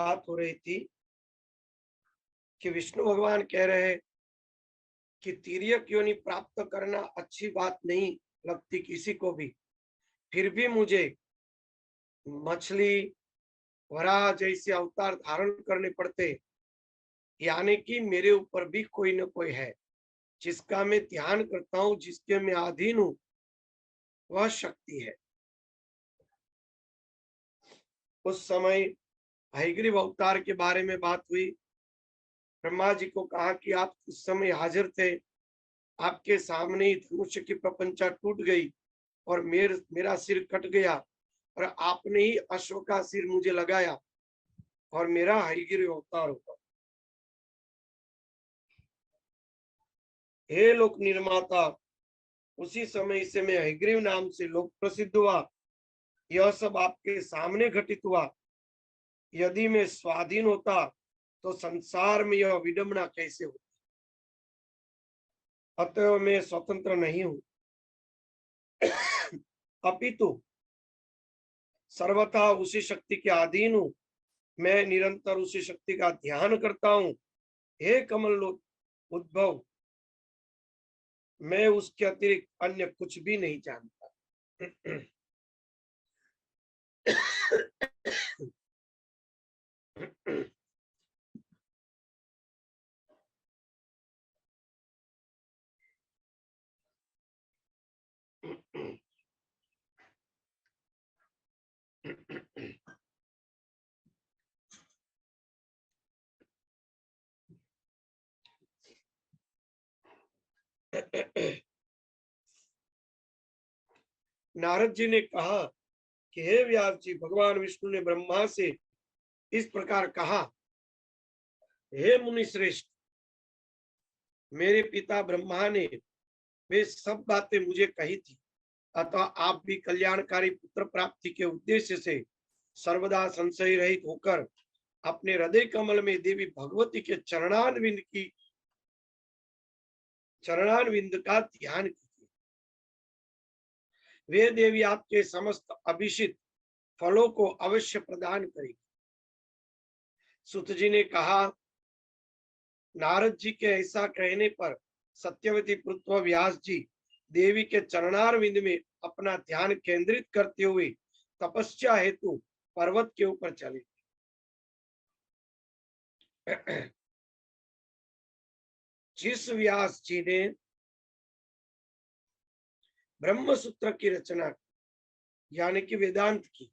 बात हो रही थी कि विष्णु भगवान कह रहे हैं कि तिर्यक योनि प्राप्त करना अच्छी बात नहीं लगती किसी को भी, फिर भी मुझे मछली वराह जैसे अवतार धारण करने पड़ते, यानी कि मेरे ऊपर भी कोई न कोई है जिसका मैं ध्यान करता हूँ, जिसके मैं अधीन हूँ, वह शक्ति है। उस समय हयग्रीव अवतार के बारे में बात हुई। ब्रह्मा जी को कहा कि आप उस समय हाजिर थे, आपके सामने ही धनुष की प्रपंचा टूट गई और मेरा सिर कट गया और आपने ही अश्व का सिर मुझे लगाया और मेरा हयग्रीव अवतार हुआ। हे लोक निर्माता, उसी समय से मैं हयग्रीव नाम से लोक प्रसिद्ध हुआ। यह सब आपके सामने घटित हुआ। यदि मैं स्वाधीन होता तो संसार में यह विडंबना कैसे होती। अतः मैं स्वतंत्र नहीं हूं, अपितु सर्वथा उसी शक्ति के अधीन हूं। मैं निरंतर उसी शक्ति का ध्यान करता हूं। हे कमल लोक उद्भव, मैं उसके अतिरिक्त अन्य कुछ भी नहीं जानता। नारद जी ने कहा कि हे व्यास जी, भगवान विष्णु ने ब्रह्मा से इस प्रकार कहा, हे मुनि श्रेष्ठ, मेरे पिता ब्रह्मा ने वे सब बातें मुझे कही थी, अतः आप भी कल्याणकारी पुत्र प्राप्ति के उद्देश्य से सर्वदा संशय रहित होकर अपने हृदय कमल में देवी भगवती के चरणारविंद का ध्यान कीजिए। वे देवी आपके समस्त अभिषिक्त फलों को अवश्य प्रदान करेगी। सुत जी ने कहा, नारद जी के ऐसा कहने पर सत्यवती पुत्र व्यास जी देवी के चरणारविंद में अपना ध्यान केंद्रित करते हुए तपस्या हेतु पर्वत के ऊपर चले। जिस व्यास जी ने ब्रह्म सूत्र की रचना यानी कि वेदांत की,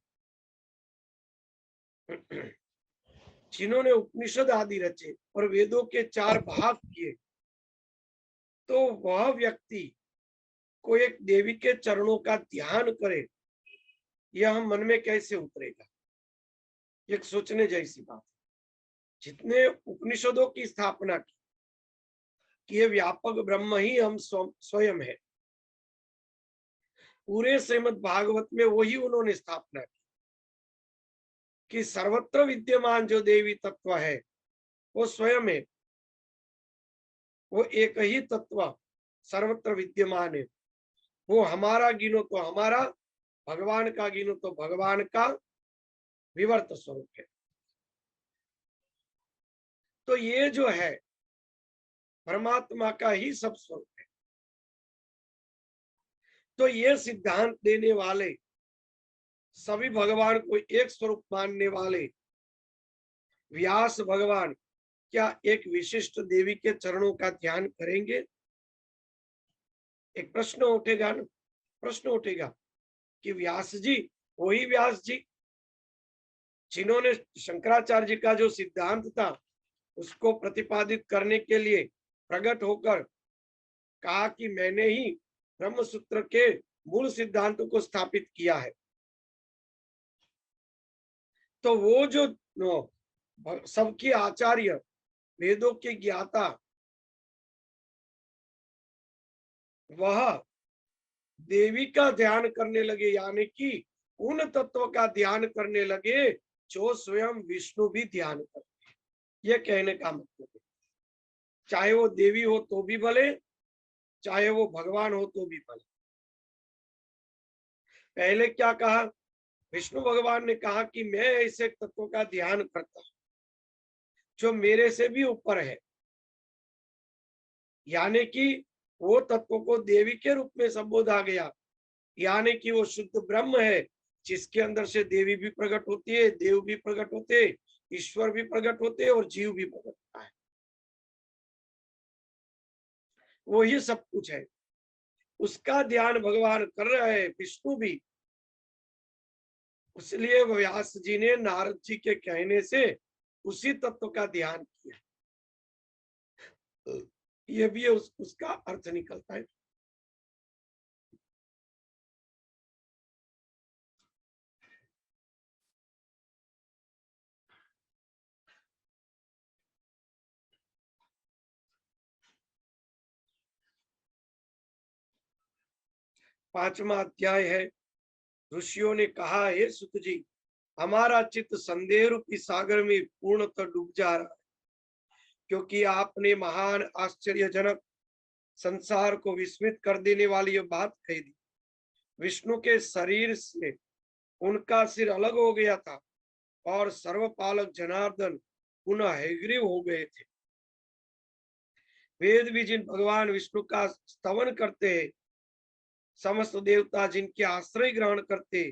जिन्होंने उपनिषद आदि रचे और वेदों के 4 भाग किए, तो वह व्यक्ति को एक देवी के चरणों का ध्यान करे, यह मन में कैसे उतरेगा। एक सोचने जैसी बात है। जितने उपनिषदों की स्थापना की कि ये व्यापक ब्रह्म ही हम स्वयं है, पूरे श्रीमद् भागवत में वही उन्होंने स्थापना की कि सर्वत्र विद्यमान जो देवी तत्व है वो स्वयं है। वो एक ही तत्व सर्वत्र विद्यमान है। वो हमारा गिनो तो हमारा, भगवान का गिनो तो भगवान का विवर्त स्वरूप है। तो ये जो है परमात्मा का ही सब स्वरूप है। तो ये सिद्धांत देने वाले, सभी भगवान को एक स्वरूप मानने वाले व्यास भगवान क्या एक विशिष्ट देवी के चरणों का ध्यान करेंगे? एक प्रश्न उठेगा ना, प्रश्न उठेगा कि व्यास जी, वही व्यास जी जिन्होंने शंकराचार्य जी का जो सिद्धांत था उसको प्रतिपादित करने के लिए प्रकट होकर कहा कि मैंने ही ब्रह्म सूत्र के मूल सिद्धांतों को स्थापित किया है। तो वो जो सबके आचार्य, वेदों के ज्ञाता, वह देवी का ध्यान करने लगे, यानी कि उन तत्व का ध्यान करने लगे जो स्वयं विष्णु भी ध्यान करते हैं। यह कहने का मतलब है, चाहे वो देवी हो तो भी भले, चाहे वो भगवान हो तो भी भले। पहले क्या कहा, विष्णु भगवान ने कहा कि मैं ऐसे तत्व का ध्यान करता हूं, जो मेरे से भी ऊपर है, यानी कि वो तत्व को देवी के रूप में संबोधा गया, यानी कि वो शुद्ध ब्रह्म है, जिसके अंदर से देवी भी प्रकट होती है, देव भी प्रकट होते हैं, ईश्वर भी प्रकट होते हैं और जीव भी प्रकट होता है। वो ही सब कुछ है, उसका ध्यान भगवान कर रहे हैं, विष्णु भी। इसलिए व्यास जी ने नारद जी के कहने से उसी तत्व का ध्यान किया। ये भी उसका अर्थ निकलता है। पांचवा अध्याय है। ऋषियों ने कहा, हे सुत जी, हमारा चित्त संदेह रूपी सागर में पूर्णतः डूब जा रहा है, क्योंकि आपने महान आश्चर्यजनक संसार को विस्मित कर देने वाली यह बात कही दी। विष्णु के शरीर से उनका सिर अलग हो गया था और सर्वपालक जनार्दन पुनः हैग्रीव हो गए थे। वेद भी जिन भगवान विष्णु का स्तवन करते हैं, समस्त देवता जिनके आश्रय ग्रहण करते,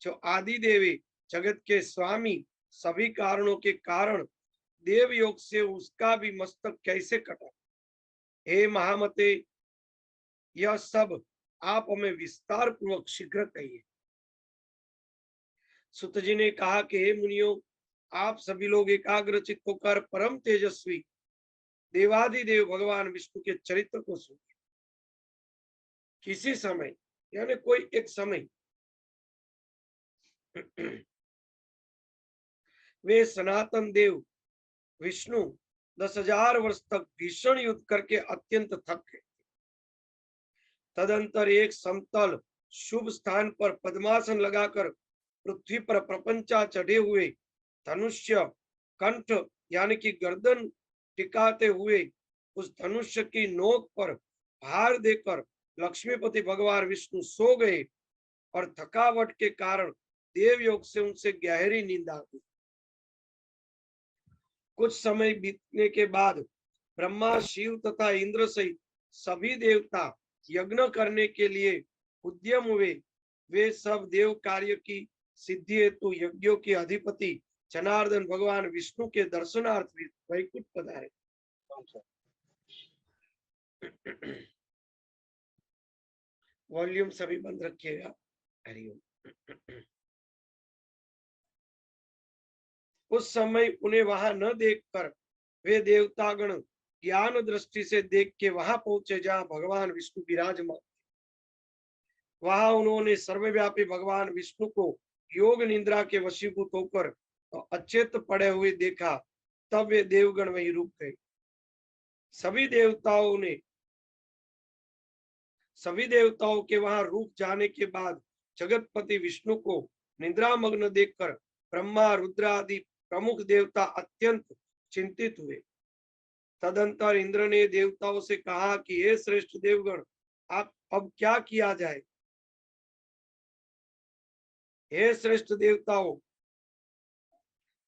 जो आदि देवी जगत के स्वामी, सभी कारणों के कारण, देव योग से उसका भी मस्तक कैसे कटा। हे महामते, यह सब आप हमें विस्तार पूर्वक शीघ्र कहिए। सुत जी ने कहा कि हे मुनियों, आप सभी लोग एकाग्रचित्त होकर परम तेजस्वी देवादिदेव भगवान विष्णु के चरित्र को सुनिए। किसी समय, यानी कोई एक समय, वे सनातन देव विष्णु 10,000 वर्ष तक भीषण युद्ध करके अत्यंत थक गए। तदंतर एक समतल शुभ स्थान पर पद्मासन लगाकर पृथ्वी पर प्रपंचा चढ़े हुए धनुष्य कंठ यानी कि गर्दन टिकाते हुए उस धनुष्य की नोक पर भार देकर लक्ष्मीपति भगवान विष्णु सो गए और थकावट के कारण देव योग से उनसे गहरी नींद आ गई। कुछ समय बीतने के बाद ब्रह्मा, शिव तथा इंद्र सहित सभी देवता यज्ञ करने के लिए उद्यम हुए। वे सब देव कार्य की सिद्धि हेतु यज्ञों के अधिपति जनार्दन भगवान विष्णु के दर्शनार्थ वैकुंठ पधारे। वॉल्यूम सभी बंद रखिएगा। हरिओम। उस समय उन्हें वहां न देखकर वे देवतागण ज्ञान दृष्टि से देख के वहां पहुंचे जहां भगवान विष्णु विराजमान। वहां उन्होंने सर्वव्यापी भगवान विष्णु को योग निद्रा के वशीभूत होकर तो अचेत पड़े हुए देखा। तब वे देवगण वहीं रुक गए। सभी देवताओं के वहां रुक जाने के बाद जगतपति विष्णु को निद्रा मग्न देखकर ब्रह्मा, रुद्र आदि प्रमुख देवता अत्यंत चिंतित हुए। तदंतर इंद्र ने देवताओं से कहा कि हे श्रेष्ठ देवगण, आप अब क्या किया जाए। हे श्रेष्ठ देवताओं,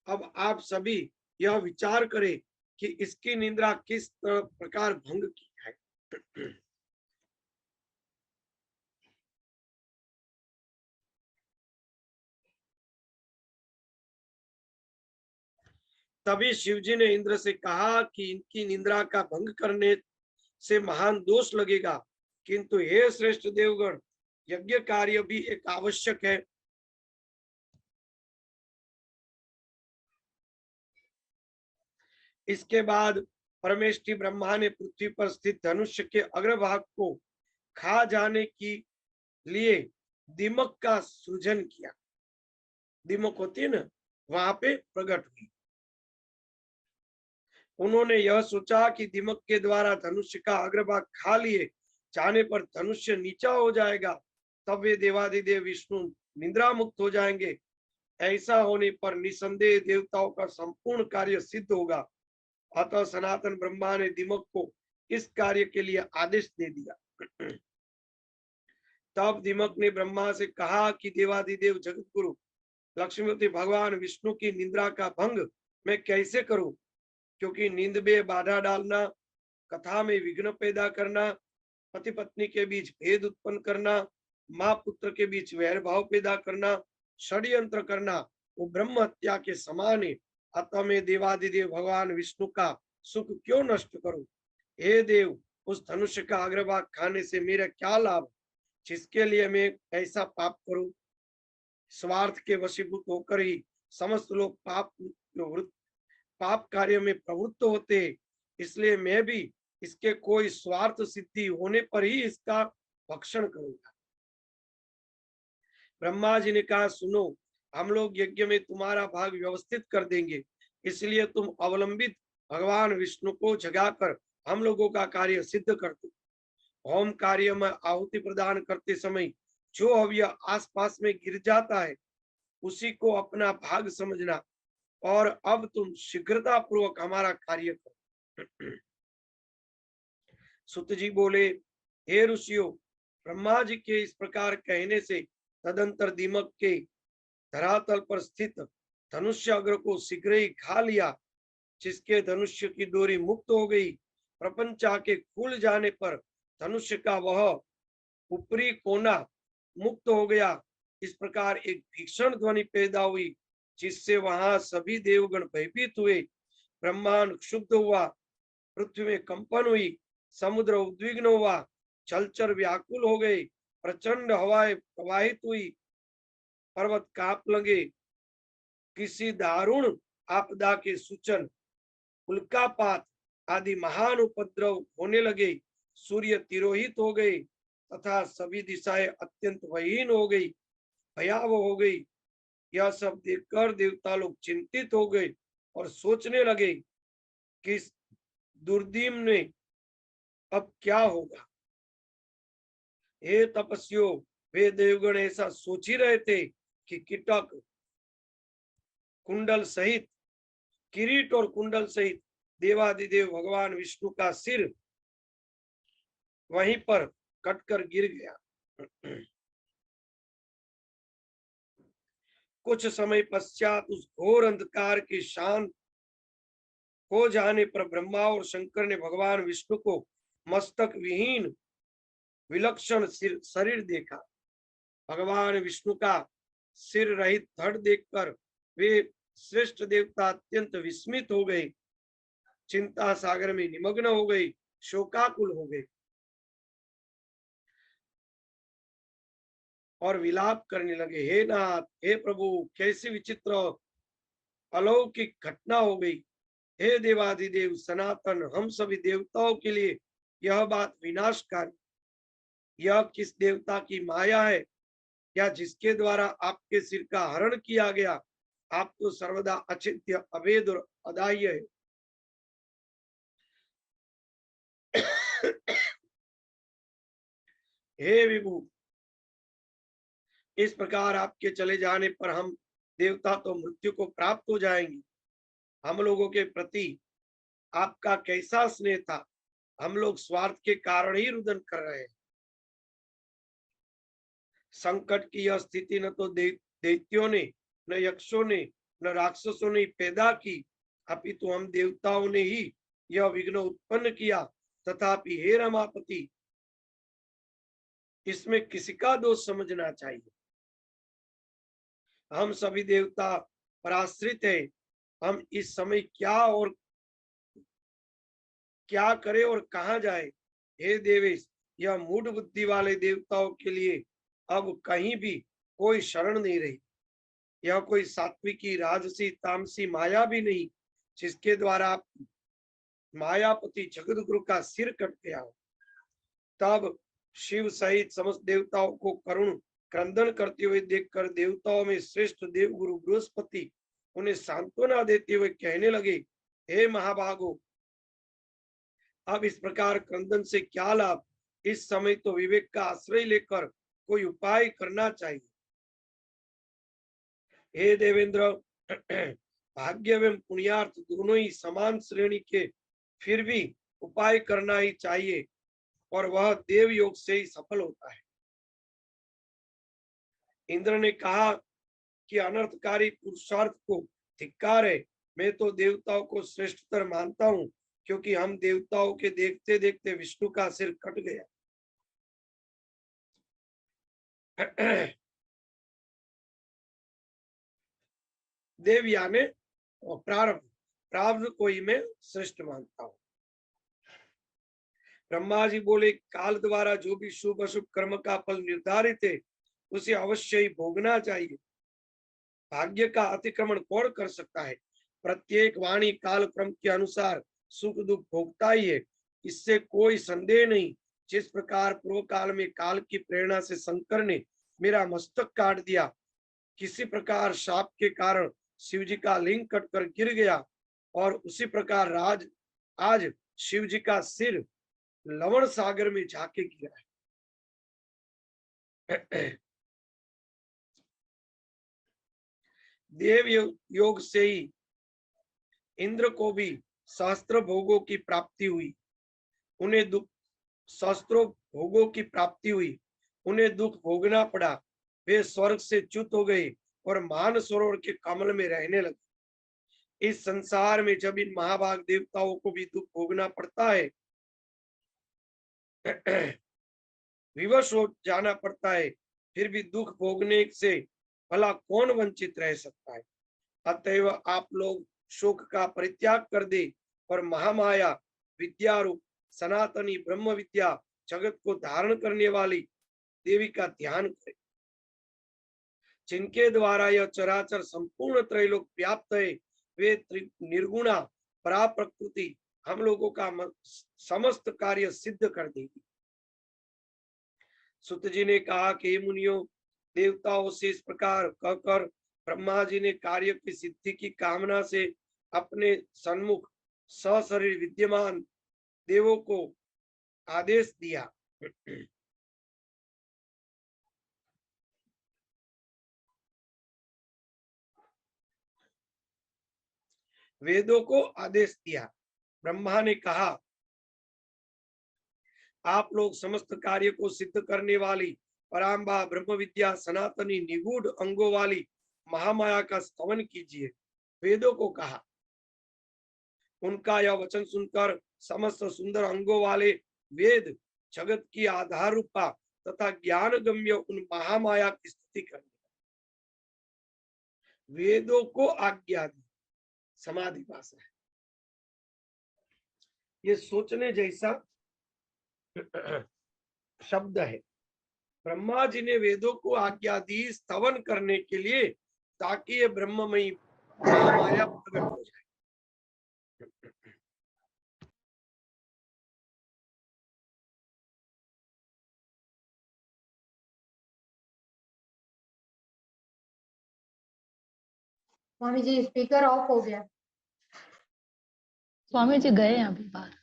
अब आप सभी यह विचार करें कि इसकी निद्रा किस प्रकार भंग की है। तभी शिवजी ने इंद्र से कहा कि इनकी निद्रा का भंग करने से महान दोष लगेगा, किंतु हे श्रेष्ठ देवगण, यज्ञ कार्य भी एक आवश्यक है। इसके बाद परमेष्ठी ब्रह्मा ने पृथ्वी पर स्थित धनुष्य के अग्रभाग को खा जाने के लिए दिमक का सृजन किया। दिमक होती है ना, वहां पे प्रकट हुई। उन्होंने यह सोचा कि दिमक के द्वारा धनुष्य का अग्रभाग खा लिए जाने पर धनुष्य नीचा हो जाएगा, तब वे देवाधिदेव विष्णु निद्रा मुक्त हो जाएंगे। ऐसा होने पर निसंदेह देवताओं का संपूर्ण कार्य सिद्ध होगा। अतः सनातन ब्रह्मा ने दिमक को इस कार्य के लिए आदेश दे दिया। तब दिमक ने ब्रह्मा से कहा कि देवाधिदेव जगत गुरु लक्ष्मीपति भगवान विष्णु की निद्रा का भंग मैं कैसे करूं। क्योंकि नींद में बाधा डालना, कथा में विघ्न पैदा करना, पति पत्नी के बीच भेद उत्पन्न करना, माँ पुत्र के बीच वैर भाव पैदा करना, षड्यंत्र करना, वो ब्रह्म हत्या के समान है। अतः मैं देवादिदेव भगवान विष्णु का सुख क्यों नष्ट करूं? हे देव, उस धनुष्य का अग्रभाग खाने से मेरा क्या लाभ, जिसके लिए मैं ऐसा पाप करूं? स्वार्थ के वशीभूत होकर ही समस्त लोग पाप कार्य में प्रवृत्त होते, इसलिए मैं भी इसके कोई स्वार्थ सिद्धि होने पर ही इसका भक्षण करूंगा। ब्रह्मा जी ने कहा, सुनो, हम लोग यज्ञ में तुम्हारा भाग व्यवस्थित कर देंगे, इसलिए तुम अवलंबित भगवान विष्णु को जगाकर हम लोगों का कार्य सिद्ध कर दो। होम कार्य में आहुति प्रदान करते समय जो हव्य आसपास में गिर जाता है, उसी को अपना भाग समझना, और अब तुम शीघ्रता पूर्वक हमारा कार्य करो। सुत जी बोले, हे ऋषियों, ब्रह्मा जी के इस प्रकार कहने से तदंतर दीमक के धरातल पर स्थित धनुष्य अग्र को शीघ्र ही खा लिया, जिसके धनुष्य की डोरी मुक्त हो गई। प्रपंच के खुल जाने पर धनुष्य का वह ऊपरी कोना मुक्त हो गया। इस प्रकार एक भीषण ध्वनि पैदा हुई, जिससे वहां सभी देवगण भयभीत हुए। ब्रह्मांड क्षुब्ध हुआ, पृथ्वी में कंपन हुई, समुद्र उद्विग्न हुआ, जलचर व्याकुल हो गए, प्रचंड हवाएं प्रवाहित हुई, पर्वत कांप लगे, किसी दारुण आपदा के सूचन, उल्कापात आदि महान उपद्रव होने लगे, सूर्य तिरोहित हो गए तथा सभी दिशाएं अत्यंत वहीन हो गई, भयावह हो गई। यह सब देखकर देवता लोग चिंतित हो गए और सोचने लगे कि इस दुर्दीम ने अब क्या होगा। हे तपस्वियों, वे देवगण ऐसा सोच ही रहे थे कि कीटक कुंडल सहित, किरीट और कुंडल सहित देवादिदेव भगवान विष्णु का सिर वहीं पर कटकर गिर गया। कुछ समय पश्चात उस घोर अंधकार के शांत हो जाने पर ब्रह्मा और शंकर ने भगवान विष्णु को मस्तक विहीन विलक्षण शरीर देखा। भगवान विष्णु का सिर रहित धड़ देखकर वे श्रेष्ठ देवता अत्यंत विस्मित हो गए, चिंता सागर में निमग्न हो गए, शोकाकुल हो गए और विलाप करने लगे। हे नाथ, हे प्रभु, कैसी विचित्र अलौकिक घटना हो गई। हे देवाधिदेव सनातन, हम सभी देवताओं के लिए यह बात विनाशकारी, यह किस देवता की माया है या जिसके द्वारा आपके सिर का हरण किया गया? आप तो सर्वदा अचिंत्य, अभेद और अदाह्य है। हे विभु, इस प्रकार आपके चले जाने पर हम देवता तो मृत्यु को प्राप्त हो जाएंगे। हम लोगों के प्रति आपका कैसा स्नेह था, हम लोग स्वार्थ के कारण ही रुदन कर रहे हैं। संकट की यह स्थिति न तो दैत्यों ने, न यक्षों ने, न राक्षसों ने पैदा की, अपितु हम देवताओं ने ही यह विघ्न उत्पन्न किया। तथापि हे रमापति, इसमें किसी का दोष समझना चाहिए। हम सभी देवता पराश्रित है। हम इस समय क्या करें और कहाँ जाए? हे देवेश, यह मूढ़ बुद्धि वाले देवताओं के लिए अब कहीं भी कोई शरण नहीं रही। यह कोई सात्विकी, राजसी, तामसी माया भी नहीं, जिसके द्वारा मायापति जगत गुरु का सिर कट गया हो। तब शिव सहित समस्त देवताओं को करुण क्रंदन करते हुए देखकर देवताओं में श्रेष्ठ देव गुरु बृहस्पति उन्हें सांत्वना देते हुए कहने लगे, हे महाभागो, अब इस प्रकार क्रंदन से क्या लाभ? इस समय तो विवेक का आश्रय लेकर कोई उपाय करना चाहिए। हे देवेंद्र, भाग्य एवं पुण्यार्थ दोनों ही समान श्रेणी के, फिर भी उपाय करना ही चाहिए और वह देव योग से ही सफल होता है। इंद्र ने कहा कि अनर्थकारी पुरुषार्थ को धिक्कार है। मैं तो देवताओं को श्रेष्ठतर मानता हूँ, क्योंकि हम देवताओं के देखते देखते विष्णु का सिर कट गया। देव यानी प्रारब्ध, प्रारब्ध को ही मैं श्रेष्ठ मानता हूँ। ब्रह्मा जी बोले, काल द्वारा जो भी शुभ अशुभ कर्म का फल निर्धारित है उसे अवश्य ही भोगना चाहिए। भाग्य का अतिक्रमण कौन कर सकता है? प्रत्येक वाणी काल क्रम के अनुसार सुख दुख भोगता ही है, इससे कोई संदेह नहीं। जिस प्रकार पूर्व काल में काल की प्रेरणा से शंकर ने मेरा मस्तक काट दिया, किसी प्रकार शाप के कारण शिव जी का लिंग कटकर गिर गया, और उसी प्रकार आज शिव जी का सिर लवण सागर में जाके गिरा है। देव योग से ही इंद्र को भी सहस्त्र भोगों की प्राप्ति हुई, उन्हें दुख सहस्त्रों भोगों की प्राप्ति हुई, उन्हें दुख भोगना पड़ा। वे स्वर्ग से च्युत हो गए और मान सरोवर के कमल में रहने लगे। इस संसार में जब इन महाभाग देवताओं को भी दुख भोगना पड़ता है, विवश हो जाना पड़ता है, फिर भी दुख भोगने से भला कौन वंचित रह सकता है? अतएव आप लोग शोक का परित्याग कर दे और महामाया विद्या रूप सनातनी ब्रह्म विद्या जगत को धारण करने वाली देवी का ध्यान करें, जिनके द्वारा यह चराचर संपूर्ण त्रैलोक व्याप्त है। वे निर्गुणा परा प्रकृति हम लोगों का समस्त कार्य सिद्ध कर देगी। सुत जी ने कहा कि मुनियों, देवताओं से इस प्रकार कहकर ब्रह्मा जी ने कार्य की सिद्धि की कामना से अपने सन्मुख सशरीर विद्यमान देवों को आदेश दिया। वेदों को आदेश दिया। ब्रह्मा ने कहा, आप लोग समस्त कार्य को सिद्ध करने वाली पराम्बा ब्रह्म विद्या सनातनी निगूढ़ अंगों वाली महामाया का स्तवन कीजिए। वेदों को कहा। उनका यह वचन सुनकर समस्त सुंदर अंगों वाले वेद जगत की आधार रूपा तथा ज्ञान गम्य उन महामाया की स्तुति करने, वेदों को आज्ञा दी, समाधि भाषा है। ये सोचने जैसा शब्द है। ब्रह्मा जी ने वेदों को आज्ञा दी स्तवन करने के लिए, ताकि ये ब्रह्ममयी महामाया प्रकट हो जाए। स्वामी जी स्पीकर ऑफ हो गया। स्वामी जी गए हैं अभी बाहर।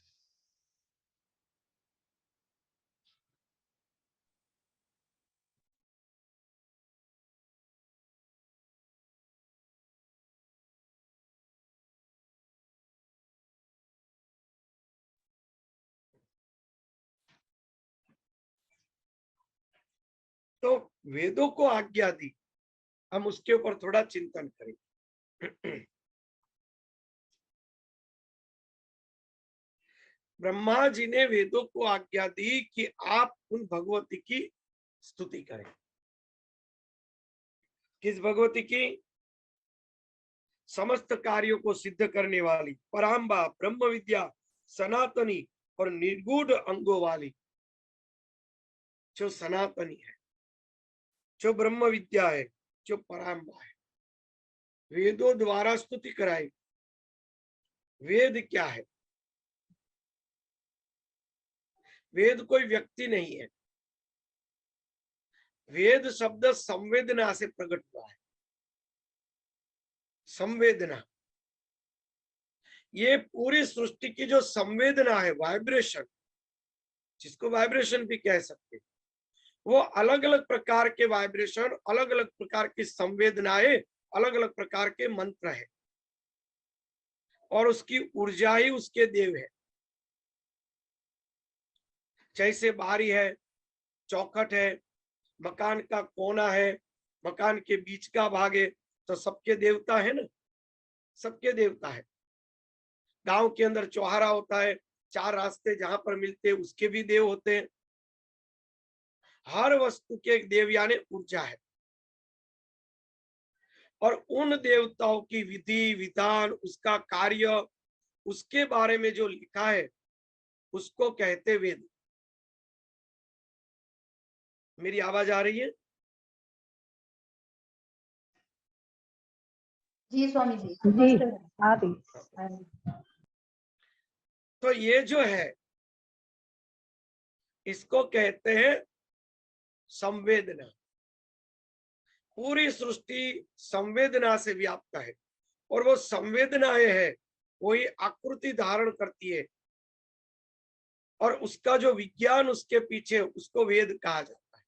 तो वेदों को आज्ञा दी, हम उसके ऊपर थोड़ा चिंतन करें। ब्रह्मा जी ने वेदों को आज्ञा दी कि आप उन भगवती की स्तुति करें। किस भगवती की? समस्त कार्यों को सिद्ध करने वाली पराम्बा ब्रह्म विद्या सनातनी और निर्गुण अंगों वाली, जो सनातनी है, जो ब्रह्म विद्या है, जो पराम्बा है। वेदों द्वारा स्तुति कराई। वेद क्या है? वेद कोई व्यक्ति नहीं है। वेद शब्द संवेदना से प्रकट हुआ है। संवेदना, ये पूरी सृष्टि की जो संवेदना है, वाइब्रेशन, जिसको वाइब्रेशन भी कह सकते हैं, वो अलग अलग प्रकार के वाइब्रेशन, अलग अलग प्रकार की संवेदनाएं, अलग अलग प्रकार के मंत्र है, और उसकी ऊर्जा ही उसके देव है। जैसे बारी है, चौखट है, मकान का कोना है, मकान के बीच का भाग है, तो सबके देवता है ना। सबके देवता है। गांव के अंदर चौहारा होता है, 4 रास्ते जहां पर मिलते हैं उसके भी देव होते हैं। हर वस्तु के एक देव यानी ऊर्जा है, और उन देवताओं की विधि विधान, उसका कार्य, उसके बारे में जो लिखा है उसको कहते वेद। मेरी आवाज आ रही है? जी स्वामी जी, जी स्पष्ट है। आ रही। तो ये जो है इसको कहते हैं संवेदना। पूरी सृष्टि संवेदना से व्याप्त है, और वो संवेदनाएं है वही आकृति धारण करती है, और उसका जो विज्ञान उसके पीछे, उसको वेद कहा जाता है।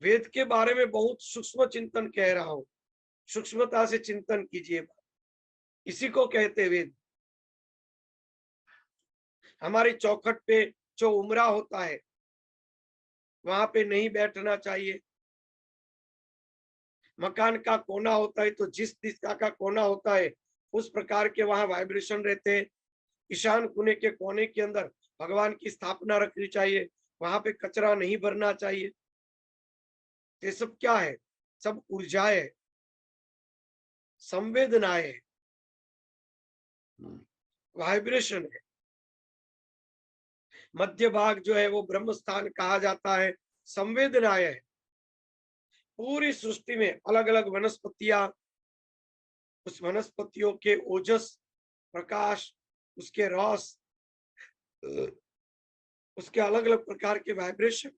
वेद के बारे में बहुत सूक्ष्म चिंतन कह रहा हूं, सूक्ष्मता से चिंतन कीजिए, इसी को कहते वेद। हमारी चौखट पे जो उमरा होता है वहां पे नहीं बैठना चाहिए। मकान का कोना होता है तो जिस दिशा का कोना होता है उस प्रकार के वहां वाइब्रेशन रहते हैं। ईशान कोने के कोने के अंदर भगवान की स्थापना रखनी चाहिए, वहां पे कचरा नहीं भरना चाहिए। ये सब क्या है? सब ऊर्जाएं, संवेदनाएं, वाइब्रेशन है। मध्य भाग जो है वो ब्रह्म स्थान कहा जाता है, संवेदनाएं है। पूरी सृष्टि में अलग अलग वनस्पतियां, उस वनस्पतियों के ओजस, प्रकाश, उसके रस, उसके अलग अलग प्रकार के वाइब्रेशन,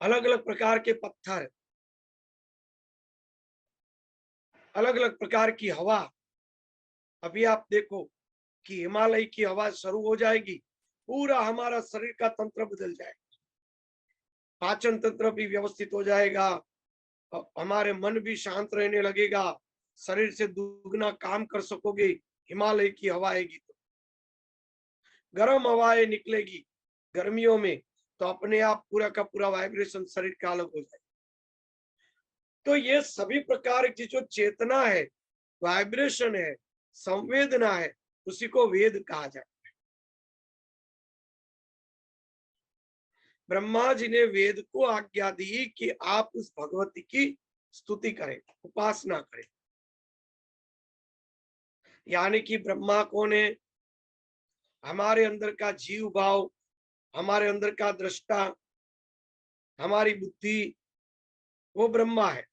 अलग अलग प्रकार के पत्थर, अलग अलग प्रकार की हवा। अभी आप देखो कि हिमालय की हवा शुरू हो जाएगी, पूरा हमारा शरीर का तंत्र बदल जाएगा, पाचन तंत्र भी व्यवस्थित हो जाएगा, हमारे मन भी शांत रहने लगेगा, शरीर से दुगना काम कर सकोगे। हिमालय की हवा आएगी तो गर्म हवाएं निकलेगी गर्मियों में, तो अपने आप पूरा का पूरा वाइब्रेशन शरीर का अलग हो जाएगा। तो ये सभी प्रकार की जो चेतना है, वाइब्रेशन है, संवेदना है, उसी को वेद कहा जाए। ब्रह्मा जी ने वेद को आज्ञा दी कि आप उस भगवती की स्तुति करें, उपासना करें। यानी कि ब्रह्मा कौन है? हमारे अंदर का जीव भाव, हमारे अंदर का दृष्टा, हमारी बुद्धि, वो ब्रह्मा है।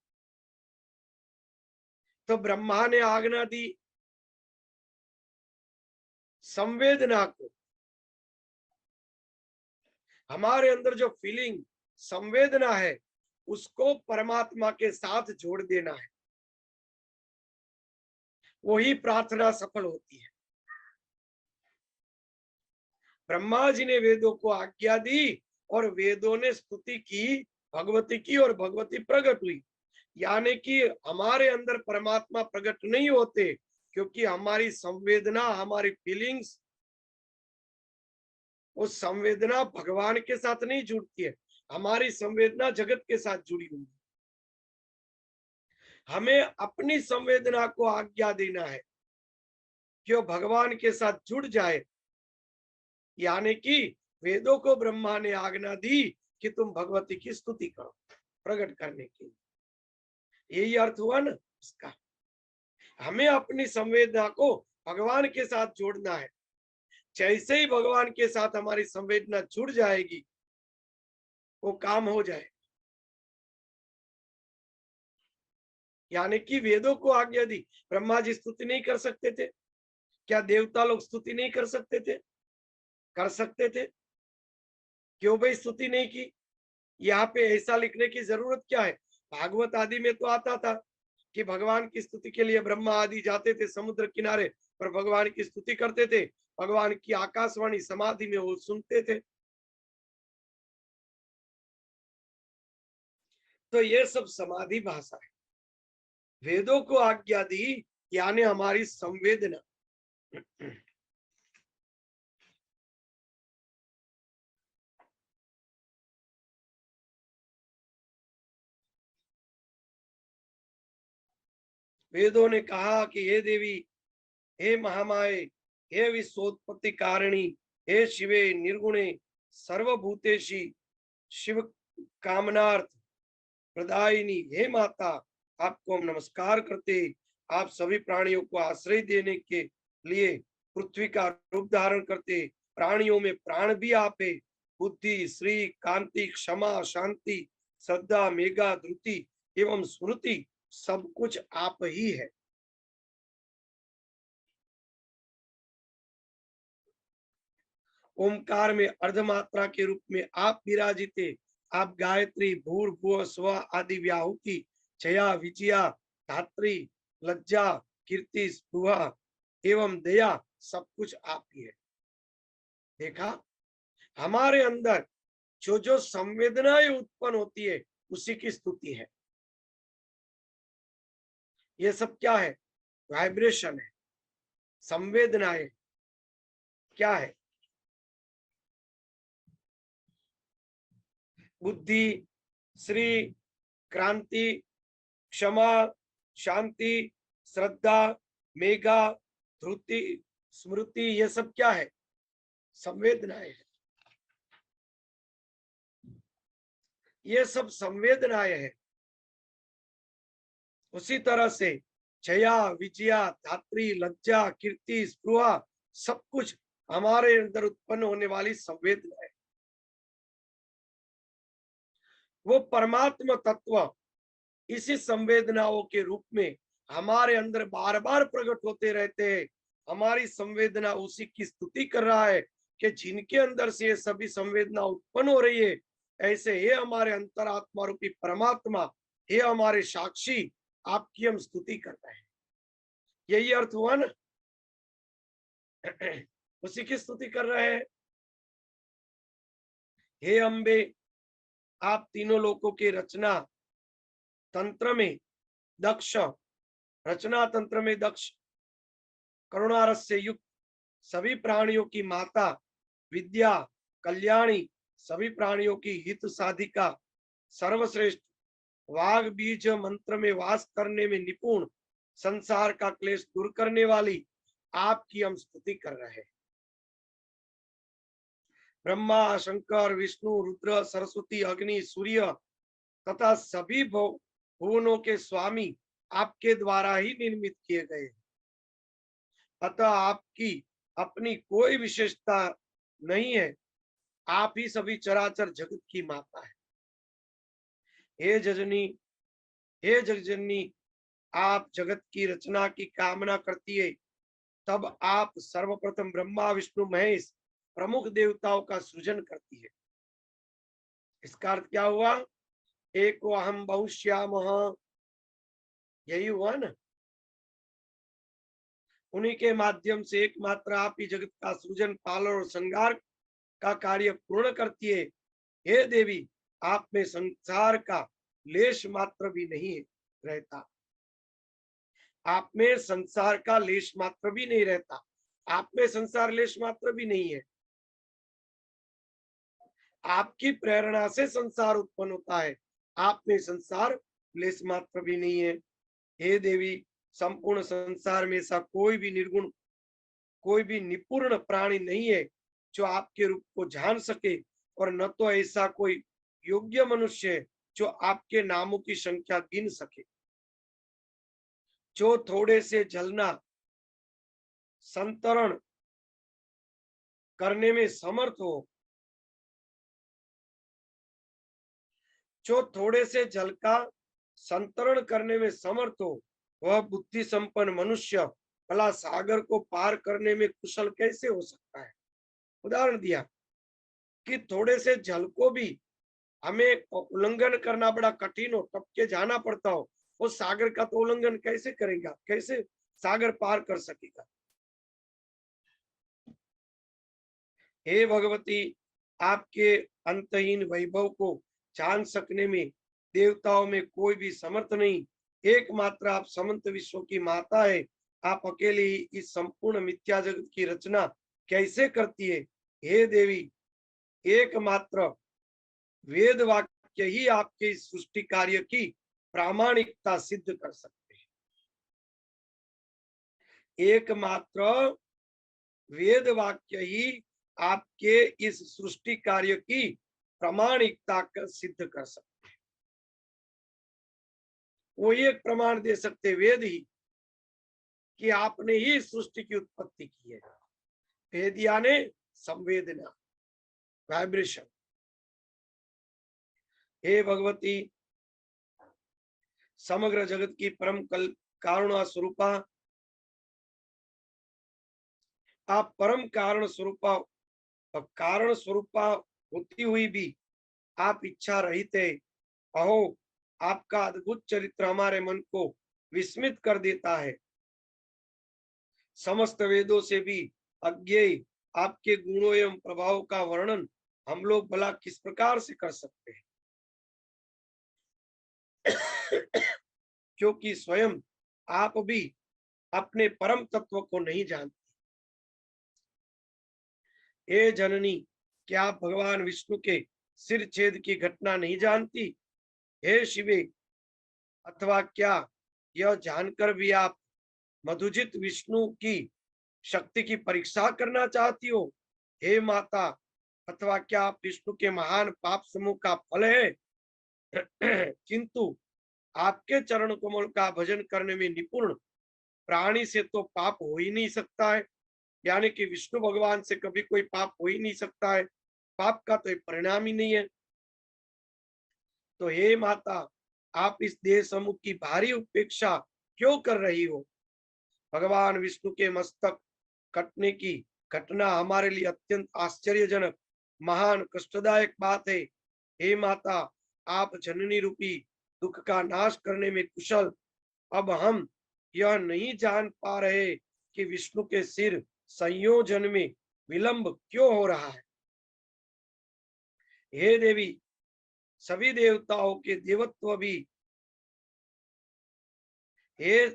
तो ब्रह्मा ने आज्ञा दी संवेदना को, हमारे अंदर जो फीलिंग, संवेदना है, उसको परमात्मा के साथ जोड़ देना है, वही प्रार्थना सफल होती है। ब्रह्मा जी ने वेदों को आज्ञा दी और वेदों ने स्तुति की भगवती की, और भगवती प्रकट हुई। यानी कि हमारे अंदर परमात्मा प्रकट नहीं होते, क्योंकि हमारी संवेदना, हमारी फीलिंग्स, वो संवेदना भगवान के साथ नहीं जुड़ती है, हमारी संवेदना जगत के साथ जुड़ी हुई है। हमें अपनी संवेदना को आज्ञा देना है कि वो भगवान के साथ जुड़ जाए। यानी कि वेदों को ब्रह्मा ने आज्ञा दी कि तुम भगवती की स्तुति करो प्रकट करने के लिए। यही अर्थ हुआ ना इसका। हमें अपनी संवेदना को भगवान के साथ जोड़ना है। जैसे ही भगवान के साथ हमारी संवेदना जुड़ जाएगी, वो काम हो जाए। यानी कि वेदों को आज्ञा दी। ब्रह्मा जी स्तुति नहीं कर सकते थे? क्या देवता लोग स्तुति नहीं कर सकते थे? कर सकते थे। क्यों भाई स्तुति नहीं की? यहाँ पे ऐसा लिखने की जरूरत क्या है? भागवत आदि में तो आता था कि भगवान की स्तुति के लिए ब्रह्मा आदि जाते थे समुद्र किनारे, पर भगवान की स्तुति करते थे। भगवान की आकाशवाणी समाधि में वो सुनते थे। तो ये सब समाधि भाषा है। वेदों को आज्ञा दी यानी हमारी संवेदना। वेदों ने कहा कि हे देवी, हे महामाये, हे विश्वोत्पत्ति कारिणी, हे शिवे निर्गुणे सर्वभूतेशी शिव कामनार्थ प्रदायिनी, हे माता, आपको हम नमस्कार करते। आप सभी प्राणियों को आश्रय देने के लिए पृथ्वी का रूप धारण करते। प्राणियों में प्राण भी आप है। बुद्धि, श्री, कांति, क्षमा, शांति, श्रद्धा, मेघा, धृति एवं स्मृति सब कुछ आप ही है। ओमकार में अर्धमात्रा के रूप में आप विराजिते। आप गायत्री, भूर्भुव स्व आदि व्याहुति, छया, विजया, धात्री, लज्जा, कीर्ति, स्पृहा एवं दया सब कुछ आप ही है। देखा, हमारे अंदर जो जो संवेदनाएं उत्पन्न होती है उसी की स्तुति है। ये सब क्या है? वाइब्रेशन है, संवेदनाएं क्या है? बुद्धि, श्री, क्रांति, क्षमा, शांति, श्रद्धा, मेघा, धृति, स्मृति, ये सब क्या है? संवेदनाएं है। ये सब संवेदनाएं है। उसी तरह से जया, विजया, धात्री, लज्जा, कीर्ति, स्पृहा सब कुछ हमारे अंदर उत्पन्न होने वाली संवेदना है। वो परमात्मा तत्व इसी संवेदनाओं के रूप में हमारे अंदर बार बार प्रकट होते रहते हैं। हमारी संवेदना उसी की स्तुति कर रहा है कि जिनके अंदर से ये सभी संवेदना उत्पन्न हो रही है, ऐसे ये हमारे अंतरात्मा रूपी परमात्मा, ये हमारे साक्षी, आपकी हम स्तुति कर रहे हैं। यही अर्थ हुआ ना? उसी की स्तुति कर रहे हैं। हे अम्बे, आप तीनों लोकों के रचना तंत्र में दक्ष, रचना तंत्र में दक्ष, करुणारस से युक्त, सभी प्राणियों की माता, विद्या, कल्याणी, सभी प्राणियों की हित साधिका, सर्वश्रेष्ठ, वाग बीज मंत्र में वास करने में निपुण, संसार का क्लेश दूर करने वाली आपकी हम स्तुति कर रहे हैं। ब्रह्मा, शंकर, विष्णु, रुद्र, सरस्वती, अग्नि, सूर्य तथा सभी भुवनों के स्वामी आपके द्वारा ही निर्मित किए गए। अतः आपकी अपनी कोई विशेषता नहीं है। आप ही सभी चराचर जगत की माता है। हे जजनी, हे जगजननी, आप जगत की रचना की कामना करती है, तब आप सर्वप्रथम ब्रह्मा, विष्णु, महेश प्रमुख देवताओं का सृजन करती है। इसका अर्थ क्या हुआ? एको अहम बहुश्यामः, यही हुआ ना? उन्हीं के माध्यम से एकमात्र आप ही जगत का सृजन, पालन और श्रृंगार का कार्य पूर्ण करती है। हे देवी, आप में संसार का लेश मात्र भी नहीं रहता। आप में संसार का लेश मात्र भी नहीं रहता। आप में संसार लेश मात्र भी नहीं है। आपकी प्रेरणा से संसार उत्पन्न होता है। आप में संसार लेश मात्र भी नहीं है। हे देवी, संपूर्ण संसार में ऐसा कोई भी निर्गुण, कोई भी निपुण प्राणी नहीं है जो आपके रूप को जान सके, और न तो ऐसा कोई योग्य मनुष्य है जो आपके नामों की संख्या गिन सके। जो थोड़े से जलना संतरण करने में समर्थ हो, जो थोड़े से जल का संतरण करने में समर्थ हो, वह बुद्धि संपन्न मनुष्य भला सागर को पार करने में कुशल कैसे हो सकता है? उदाहरण दिया कि थोड़े से जल को भी हमें उल्लंघन करना बड़ा कठिन हो, टपके जाना पड़ता हो, वो सागर का तो उल्लंघन कैसे करेगा? कैसे सागर पार कर सकेगा? हे भगवती, आपके अंतहीन वैभव को जान सकने में देवताओं में कोई भी समर्थ नहीं। एकमात्र आप समस्त विश्व की माता है। आप अकेले ही इस संपूर्ण मिथ्या जगत की रचना कैसे करती है? हे देवी, एकमात्र वेद वाक्य ही आपके इस सृष्टि कार्य की प्रामाणिकता सिद्ध कर सकते हैं। एकमात्र वेद वाक्य ही आपके इस सृष्टि कार्य की प्रामाणिकता सिद्ध कर सकते हैं। वो एक प्रमाण दे सकते वेद ही कि आपने ही सृष्टि की उत्पत्ति की है। वेद यानी संवेदना, वाइब्रेशन। हे भगवती, समग्र जगत की परम कारुणा स्वरूपा, आप परम कारण स्वरूपा, कारण स्वरूपा होती हुई भी आप इच्छा रहित है। अहो, आपका अद्भुत चरित्र हमारे मन को विस्मित कर देता है। समस्त वेदों से भी अज्ञेय आपके गुणों एवं प्रभाव का वर्णन हम लोग भला किस प्रकार से कर सकते हैं, क्योंकि स्वयं आप भी अपने परम तत्व को नहीं जानते। हे जननी, क्या आप भगवान विष्णु के सिर छेद की घटना नहीं जानती? हे शिवे, अथवा क्या यह जानकर भी आप मधुजित विष्णु की शक्ति की परीक्षा करना चाहती हो? हे माता, अथवा क्या आप विष्णु के महान पाप समूह का फल है? किंतु आपके चरण कमल का भजन करने में निपुण प्राणी से तो पाप हो ही नहीं सकता है। यानी कि विष्णु भगवान से कभी कोई पाप हो ही नहीं सकता है। पाप का तो परिणाम ही नहीं है। तो हे माता, आप इस देह समूह की भारी उपेक्षा क्यों कर रही हो? भगवान विष्णु के मस्तक कटने की घटना हमारे लिए अत्यंत आश्चर्यजनक, महान कष्टदायक बात है। हे माता, आप जननी रूपी दुख का नाश करने में कुशल। अब हम यह नहीं जान पा रहे कि विष्णु के सिर संयोजन में विलंब क्यों हो रहा है। हे देवी, सभी देवताओं के देवत्व भी हे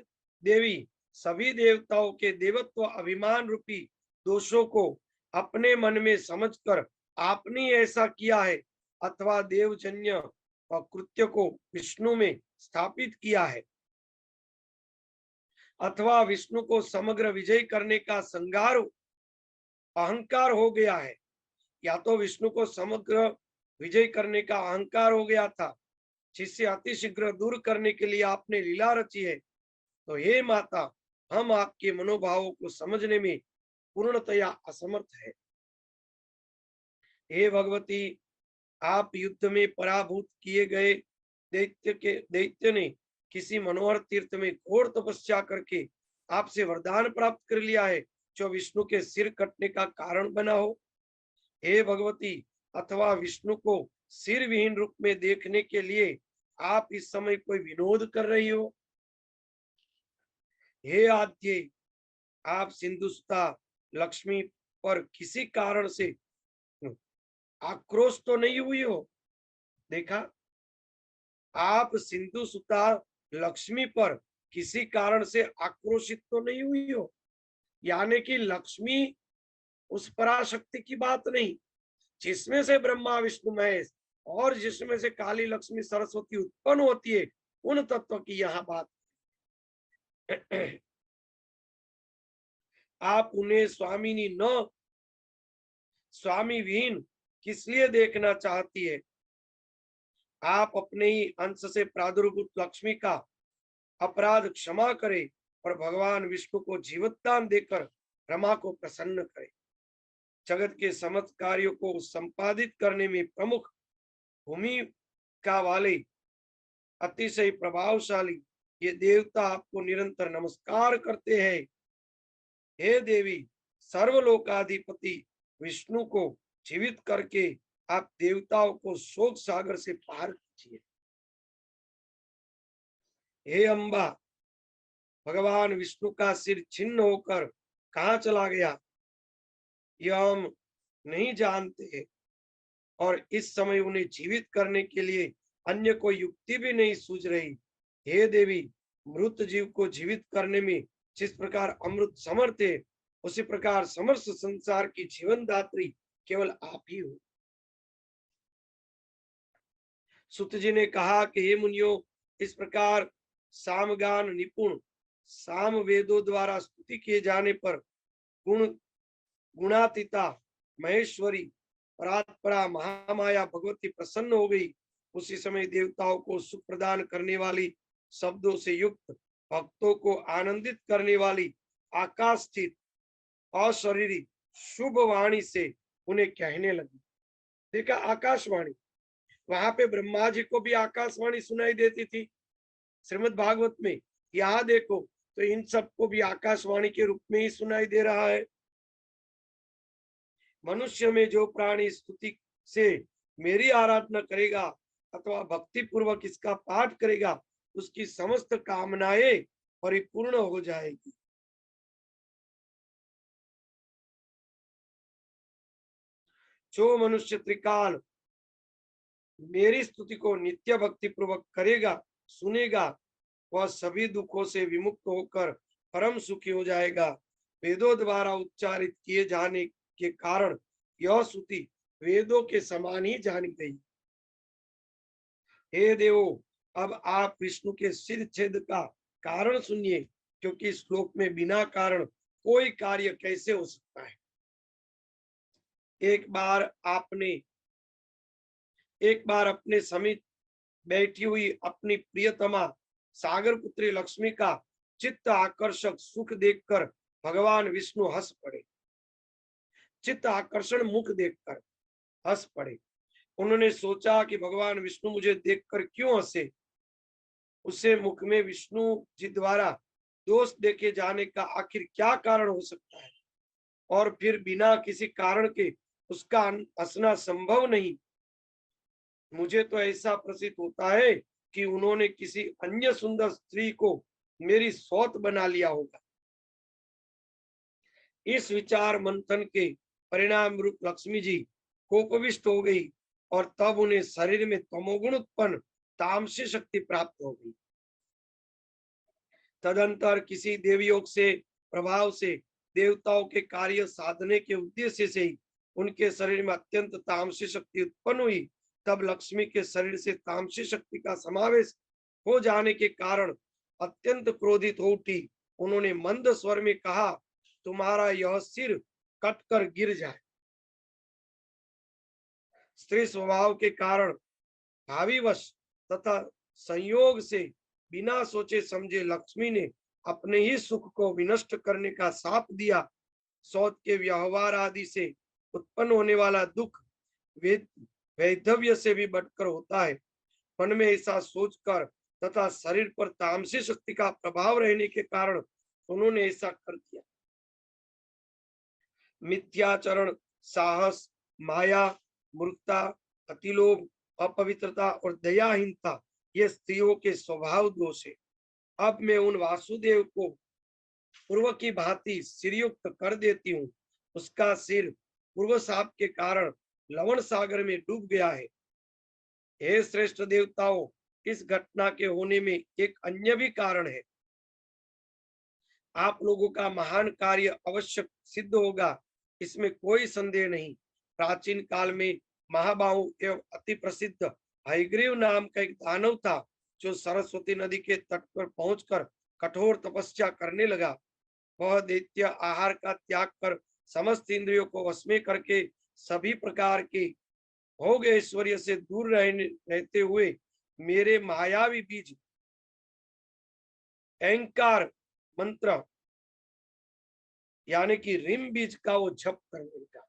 देवी, सभी देवताओं के देवत्व अभिमान रूपी दोषों को अपने मन में समझकर आपने ऐसा किया है, अथवा देवजन्य कृत्य को विष्णु में स्थापित किया है, अथवा विष्णु को समग्र विजय करने का संगार अहंकार हो गया है। या तो विष्णु को समग्र विजय करने का अहंकार हो गया था, जिससे अतिशीघ्र दूर करने के लिए आपने लीला रची है। तो हे माता, हम आपके मनोभावों को समझने में पूर्णतया असमर्थ है। हे भगवती, आप युद्ध में पराभूत किए गए दैत्य ने किसी मनोहर तीर्थ में घोर तपस्या करके आपसे वरदान प्राप्त कर लिया है, जो विष्णु के सिर कटने का कारण बना हो। हे भगवती, अथवा विष्णु को सिर विहीन रूप में देखने के लिए आप इस समय कोई विनोद कर रही हो। हे आद्य, आप सिंधुस्ता लक्ष्मी पर किसी कारण से आक्रोश तो नहीं हुई हो? देखा, आप सिंधु सुता लक्ष्मी पर किसी कारण से आक्रोशित तो नहीं हुई हो। यानी कि लक्ष्मी उस पराशक्ति की बात नहीं, जिसमें से ब्रह्मा विष्णु महेश और जिसमें से काली लक्ष्मी सरस्वती उत्पन्न होती है, उन तत्व की यहाँ बात। आप उन्हें स्वामिनी न स्वामी विहीन किस लिए देखना चाहती है? आप अपने ही अंश से प्रादुर्भूत लक्ष्मी का अपराध क्षमा करे और भगवान विष्णु को जीवदान देकर रमा को प्रसन्न करे। जगत के समस्त कार्यों को संपादित करने में प्रमुख भूमिका वाले अतिशय प्रभावशाली ये देवता आपको निरंतर नमस्कार करते हैं। हे देवी, सर्वलोकाधिपति विष्णु को जीवित करके आप देवताओं को शोक सागर से पार कीजिए। हे अम्बा, भगवान विष्णु का सिर छिन्न होकर कहाँ चला गया, यह हम नहीं जानते, और इस समय उन्हें जीवित करने के लिए अन्य कोई युक्ति भी नहीं सूझ रही। हे देवी, मृत जीव को जीवित करने में जिस प्रकार अमृत समर्थ है, उसी प्रकार समस्त संसार की जीवन दात्री केवल आप ही हो। सुत जी ने कहा कि हे मुनियो, इस प्रकार सामगान निपुण साम वेदों द्वारा स्तुति किए जाने पर गुण गुणातीता महेश्वरी परात्परा महामाया भगवती प्रसन्न हो गई। उसी समय देवताओं को सुख प्रदान करने वाली, शब्दों से युक्त, भक्तों को आनंदित करने वाली, आकाश स्थित अशरीरी शुभ वाणी से उन्हें कहने लगी। देखा, आकाशवाणी, वहां पे ब्रह्मा जी को भी आकाशवाणी सुनाई देती थी श्रीमद् भागवत में। यहाँ देखो तो इन सबको भी आकाशवाणी के रूप में ही सुनाई दे रहा है। मनुष्य में जो प्राणी स्तुति से मेरी आराधना करेगा अथवा भक्ति पूर्वक इसका पाठ करेगा, उसकी समस्त कामनाएं परिपूर्ण हो जाएगी। जो मनुष्य त्रिकाल मेरी स्तुति को नित्य भक्ति पूर्वक करेगा, सुनेगा, वह सभी दुखों से विमुक्त होकर परम सुखी हो जाएगा। वेदों द्वारा उच्चारित किए जाने के कारण यह स्तुति वेदों के समान ही जानी गई। हे देवो, अब आप विष्णु के सिर छेद का कारण सुनिए, क्योंकि श्लोक में बिना कारण कोई कार्य कैसे हो सकता है। एक बार अपने समीप बैठी हुई अपनी प्रियतमा सागर पुत्री लक्ष्मी का चित्त आकर्षक सुख देखकर भगवान विष्णु हंस पड़े। चित्त आकर्षण मुख देखकर हंस पड़े। उन्होंने सोचा कि भगवान विष्णु मुझे देखकर क्यों हंसे। उसे मुख में विष्णु जी द्वारा दोष देखे जाने का आखिर क्या कारण हो सकता है, और फिर बिना किसी कारण के उसका हंसना संभव नहीं। मुझे तो ऐसा प्रतीत होता है कि उन्होंने किसी अन्य सुंदर स्त्री को मेरी सौत बना लिया होगा। इस विचार मंथन के परिणाम रूप लक्ष्मी जी कोपविष्ट हो गई, और तब उन्हें शरीर में तमोगुण उत्पन्न तामसी शक्ति प्राप्त हो गई। तदंतर किसी देवयोग से प्रभाव से देवताओं के कार्य साधने के उद्देश्य से ही उनके शरीर में अत्यंत तामसी शक्ति उत्पन्न हुई। तब लक्ष्मी के शरीर से तामसी शक्ति का समावेश हो जाने के कारण अत्यंत क्रोधित हो उठी। उन्होंने मंद स्वर में कहा, तुम्हारा यह सिर कटकर गिर जाए। स्त्री स्वभाव के कारण भावीवश तथा संयोग से बिना सोचे समझे लक्ष्मी ने अपने ही सुख को विनष्ट करने का शाप दिया। सौत के व्यवहार आदि से उत्पन्न होने वाला दुख वैधव्य से भी बढ़कर होता है। मन में ऐसा सोचकर तथा शरीर पर तामसी शक्ति का प्रभाव रहने के कारण उन्होंने ऐसा कर दिया। मिथ्याचरण, साहस, माया, मूर्खता, अतिलोभ, अपवित्रता और दयाहीनता ये स्त्रियों के स्वभाव दोष है। अब मैं उन वासुदेव को पूर्व की भांति सिरयुक्त कर देती हूँ। उसका सिर पूर्व साप के कारण लवण सागर में डूब गया है। हे श्रेष्ठ देवताओं, इस घटना के होने में एक अन्य भी कारण है। आप लोगों का महान कार्य अवश्य सिद्ध होगा, इसमें कोई संदेह नहीं। प्राचीन काल में महाबाहु एवं अति प्रसिद्ध हयग्रीव नाम का एक दानव था, जो सरस्वती नदी के तट पर पहुंचकर कठोर तपस्या करने लगा। वह दैत्य आहार का त्याग कर समस्त इंद्रियों को वश में करके सभी प्रकार के भोग ऐश्वर्य से दूर रहते हुए मेरे मायावी बीज अहंकार मंत्र यानी कि रिम बीज का वो जप करने लगा।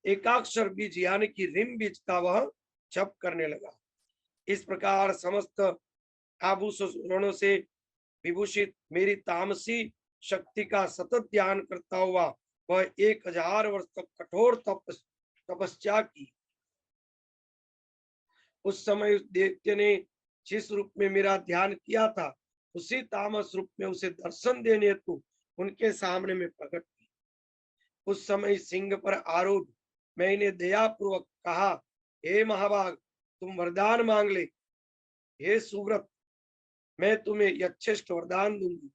एकाक्षर बीज यानी कि रिम बीज का वह जप करने लगा। इस प्रकार समस्त आभूषणों से विभूषित मेरी तामसी शक्ति का सतत ध्यान करता हुआ वह 1000 वर्ष तक कठोर तपस्या की। उस समय उस दैत्य ने जिस रूप में मेरा ध्यान किया था, उसी तामस रूप में उसे दर्शन देने हेतु उनके सामने में प्रकट की। उस समय सिंह पर आरूढ़ मैंने दयापूर्वक कहा, हे महाभाग, तुम वरदान मांग ले। हे सुव्रत, मैं तुम्हें यथेष्ट वरदान दूंगी।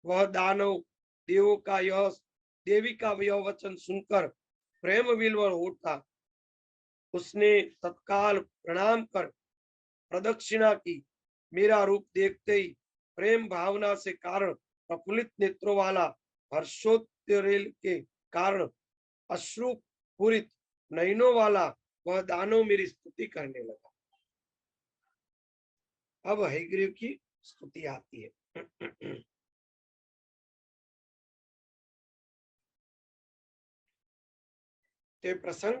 वह दानव देवी का यह वचन सुनकर प्रेम विलवर उठा। उसने तत्काल प्रणाम कर प्रदक्षिणा की। मेरा रूप देखते ही प्रेम भावना से कारण प्रफुल्लित नेत्रों वाला, हर्षोत्तरेल के कारण अश्रु पूरित नयनों वाला वह दानव मेरी स्तुति करने लगा। अब हयग्रीव की स्तुति आती है। ते प्रसंग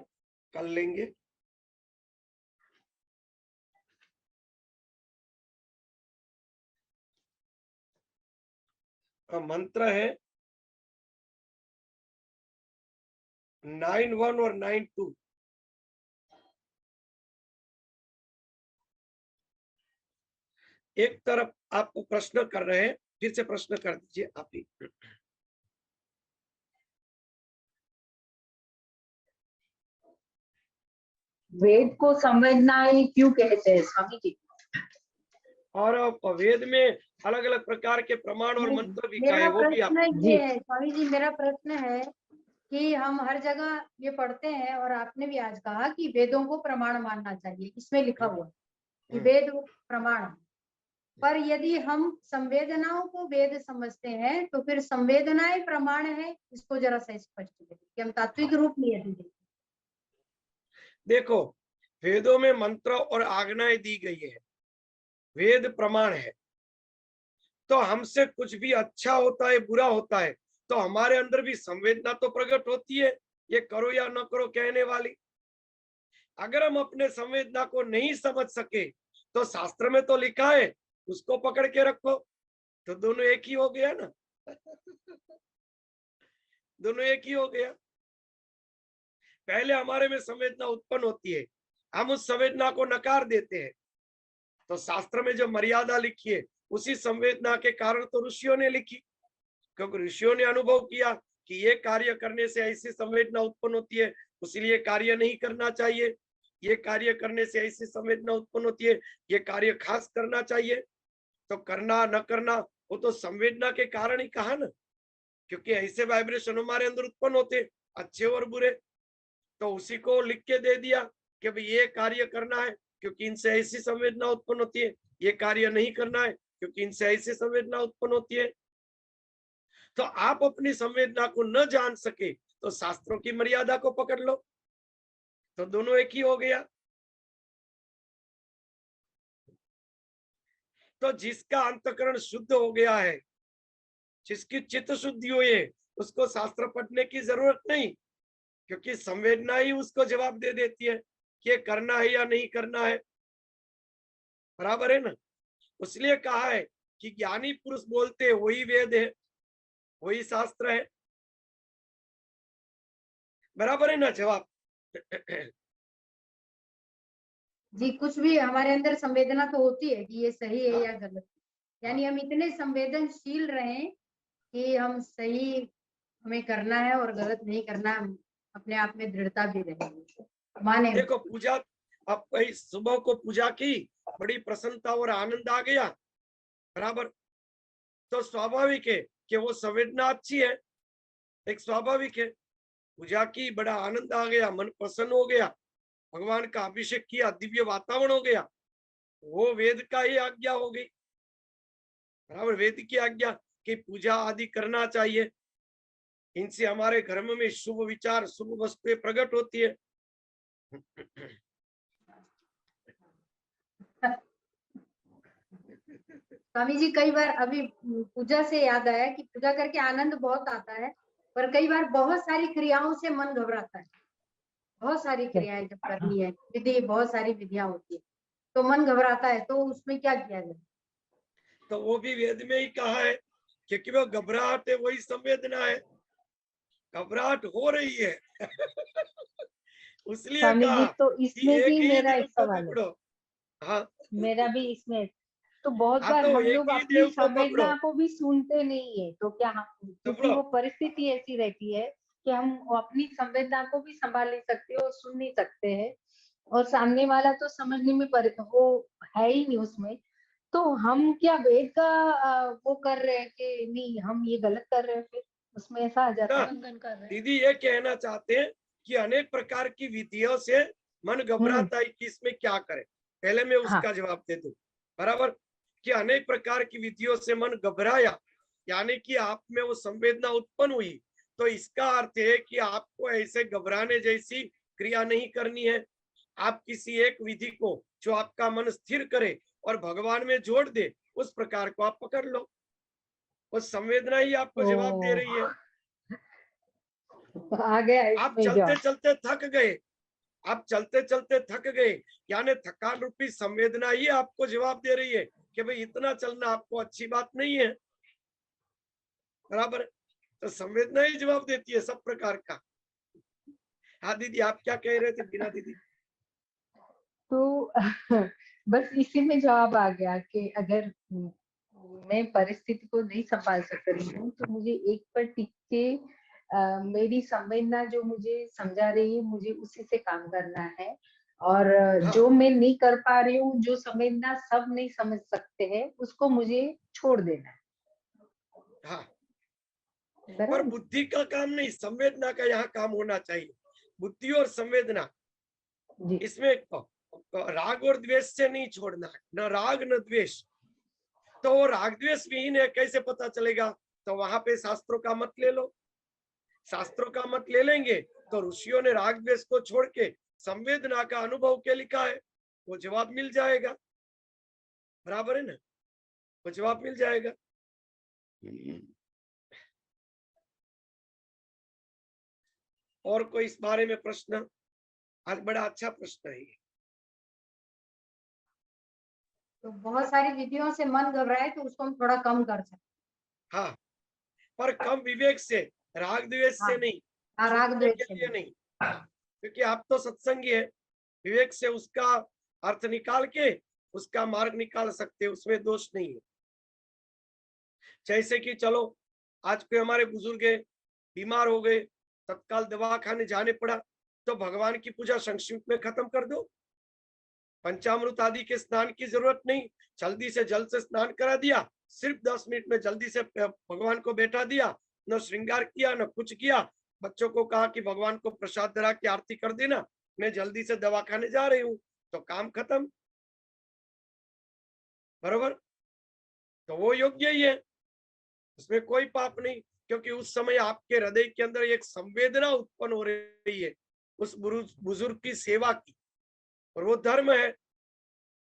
कर लेंगे। मंत्र है 9:1 और 9:2। एक तरफ आपको प्रश्न कर रहे हैं, फिर से प्रश्न कर दीजिए आप ही। वेद को संवेदनाएं क्यों कहते हैं स्वामी जी? और वेद में अलग अलग प्रकार के प्रमाण और मंत्र भी कहे, मेरा वो भी आप। प्रश्न ये है स्वामी जी, मेरा प्रश्न है कि हम हर जगह ये पढ़ते हैं और आपने भी आज कहा कि वेदों को प्रमाण मानना चाहिए, इसमें लिखा हुआ है कि वेद प्रमाण है। पर यदि हम संवेदनाओं को वेद समझते हैं तो फिर संवेदनाएं प्रमाण है, इसको जरा सा स्पष्ट करिए कि हम तात्विक रूप में यदि देखें। देखो, वेदों में मंत्र और आज्ञाएं दी गई है, वेद प्रमाण है। तो हमसे कुछ भी अच्छा होता है, बुरा होता है, तो हमारे अंदर भी संवेदना तो प्रकट होती है, ये करो या न करो कहने वाली। अगर हम अपने संवेदना को नहीं समझ सके तो शास्त्र में तो लिखा है उसको पकड़ के रखो, तो दोनों एक ही हो गया ना। दोनों एक ही हो गया। पहले हमारे में संवेदना उत्पन्न होती है, हम उस संवेदना को नकार देते हैं, तो शास्त्र में जो मर्यादा लिखी है उसी संवेदना के कारण तो ऋषियों ने लिखी, क्योंकि ऋषियों ने अनुभव किया कि ये कार्य करने से ऐसी संवेदना उत्पन्न होती है, इसलिए कार्य नहीं करना चाहिए, ये कार्य करने से ऐसी संवेदना उत्पन्न होती है, ये कार्य खास करना चाहिए। तो करना न करना वो तो संवेदना के कारण ही कहा ना, क्योंकि ऐसे वाइब्रेशन हमारे अंदर उत्पन्न होते, अच्छे और बुरे। तो उसी को लिख के दे दिया कि भाई ये कार्य करना है क्योंकि इनसे ऐसी संवेदना उत्पन्न होती है, ये कार्य नहीं करना है क्योंकि इनसे ऐसी संवेदना उत्पन्न होती है। तो आप अपनी संवेदना को न जान सके तो शास्त्रों की मर्यादा को पकड़ लो, तो दोनों एक ही हो गया। तो जिसका अंतःकरण शुद्ध हो गया है, जिसकी चित्त शुद्धि हुई है, उसको शास्त्र पढ़ने की जरूरत नहीं, क्योंकि संवेदना ही उसको जवाब दे देती है कि ये करना है या नहीं करना है। बराबर है ना। इसलिए कहा है कि ज्ञानी पुरुष बोलते वही वेद है, वही शास्त्र है। बराबर है ना जवाब। जी, कुछ भी हमारे अंदर संवेदना तो होती है कि ये सही है या गलत, यानी हम इतने संवेदनशील रहें कि हम सही हमें करना है और गलत नहीं करना, अपने आप में दृढ़ता भी रहेगी, माने। देखो, पूजा अब भाई सुबह को पूजा की, बड़ी प्रसन्नता और आनंद आ गया, बराबर। तो स्वाभाविक है कि वो संवेदना अच्छी है, एक स्वाभाविक है। पूजा की, बड़ा आनंद आ गया, मन प्रसन्न हो गया, भगवान का अभिषेक किया, दिव्य वातावरण हो गया, वो वेद का ही आज्ञा हो गई, बराबर। वेद की आज्ञा कि पूजा आदि करना चाहिए, इनसे हमारे धर्म में शुभ विचार, शुभ वस्तुएं प्रकट होती है। स्वामी जी, कई बार अभी पूजा से याद आया कि पूजा करके आनंद बहुत आता है, पर कई बार बहुत सारी क्रियाओं से मन घबराता है। बहुत सारी क्रियाएं जब करनी है, विधि, बहुत सारी विधियां होती है, तो मन घबराता है, तो उसमें क्या किया जाए? तो वो भी वेद में ही कहा है, क्योंकि वो घबराहट है, वही संवेदना है, घबराहट हो रही है। इसलिए स्वामी कहा जी, तो कि इसमें एक भी ही मेरा देव एक को सवाल है। पकड़ो। हाँ, मेरा भी इसमें तो बहुत हाँ, बार तो हम एक लोग ही अपनी देव को पकड़ो। संवेदना को भी सुनते नहीं है, तो क्या हम, क्योंकि पकड़ो, वो परिस्थिति ऐसी रहती है कि हम अपनी संवेदना को भी संभाल नहीं सकते और सुन नहीं सकते हैं, और सामने वाला तो समझने में वो है ही नहीं उसमें। तो हम क्या वेद का वो कर रहे हैं कि नहीं, हम ये गलत कर रहे हैं, फिर उसमें ऐसा आ जाता है। उल्लंघन कर रहे हैं। दीदी ये कहना चाहते हैं कि अनेक प्रकार की विधियों से मन घबराता है कि इसमें क्या करें। पहले मैं हाँ, उसका जवाब दे दूं, बराबर। कि अनेक प्रकार की विधियों से मन घबराया, यानी कि आप में वो संवेदना उत्पन्न हुई, तो इसका अर्थ है कि आपको ऐसे घबराने जैसी क्रिया नहीं करनी है। आप किसी एक विधि को जो आपका मन स्थिर करे और भगवान में जोड़ दे, उस प्रकार को आप पकड़ लो। वो संवेदना ही आपको जवाब दे ओ, रही है। आ गया आप इसमें चलते जवाब। चलते थक गए, आप चलते चलते थक गए, यानी थकान रूपी संवेदना ही आपको जवाब दे रही है कि भाई इतना चलना आपको अच्छी बात नहीं है। बराबर है? तो संवेदना ही जवाब देती है सब प्रकार का। हाँ दीदी, आप क्या कह रहे थे बीना दीदी? तो बस इसी में जवाब आ गया कि अगर मैं परिस्थिति को नहीं संभाल सक रही हूँ तो मुझे एक पर टिक के मेरी संवेदना जो मुझे समझा रही है मुझे उसी से काम करना है। और हाँ जो मैं नहीं कर पा रही हूँ, जो संवेदना सब नहीं समझ सकते हैं, उसको मुझे छोड़ देना है। हाँ, पर बराबर। बुद्धि का काम नहीं, संवेदना का यहाँ काम होना चाहिए। बुद्धि और संवेदना, जी। इसमें राग और द्वेष से नहीं छोड़ना है, न राग न द्वेष। तो वो राग द्वेष विहीन है, कैसे पता चलेगा? तो वहां पे शास्त्रों का मत ले लो। शास्त्रों का मत ले लेंगे तो ऋषियों ने राग द्वेष को छोड़ के संवेदना का अनुभव के लिखा है, वो जवाब मिल जाएगा। बराबर है ना? वो जवाब मिल जाएगा। और कोई इस बारे में प्रश्न? आज बड़ा अच्छा प्रश्न है ये। तो बहुत सारी विधियों से मन घबराए तो उसको हम थोड़ा कम कर सकते हाँ, पर कम विवेक से, राग द्वेष हैं। से नहीं, हाँ, राग छूटने द्वेष के से लिए नहीं। नहीं, क्योंकि आप तो सत्संगी है। विवेक से उसका अर्थ निकाल के उसका मार्ग निकाल सकते, उसमें दोष नहीं है। जैसे कि चलो, आज कोई हमारे बुजुर्ग है, बीमार हो गए, तत्काल दवा खाने जाने पड़ा, तो भगवान की पूजा संक्षिप्त में खत्म कर दो। पंचामृत आदि के स्नान की जरूरत नहीं, जल्दी से जल से स्नान करा दिया, सिर्फ 10 मिनट में जल्दी से भगवान को बैठा दिया, न श्रृंगार किया न कुछ किया। बच्चों को कहा कि भगवान को प्रसाद धरा के आरती कर देना, मैं जल्दी से दवा खाने जा रही हूँ, तो काम खत्म। बरोबर? तो वो योग्य ही है, उसमें कोई पाप नहीं, क्योंकि उस समय आपके हृदय के अंदर एक संवेदना उत्पन्न हो रही है उस बुजुर्ग की सेवा की, और वो धर्म है।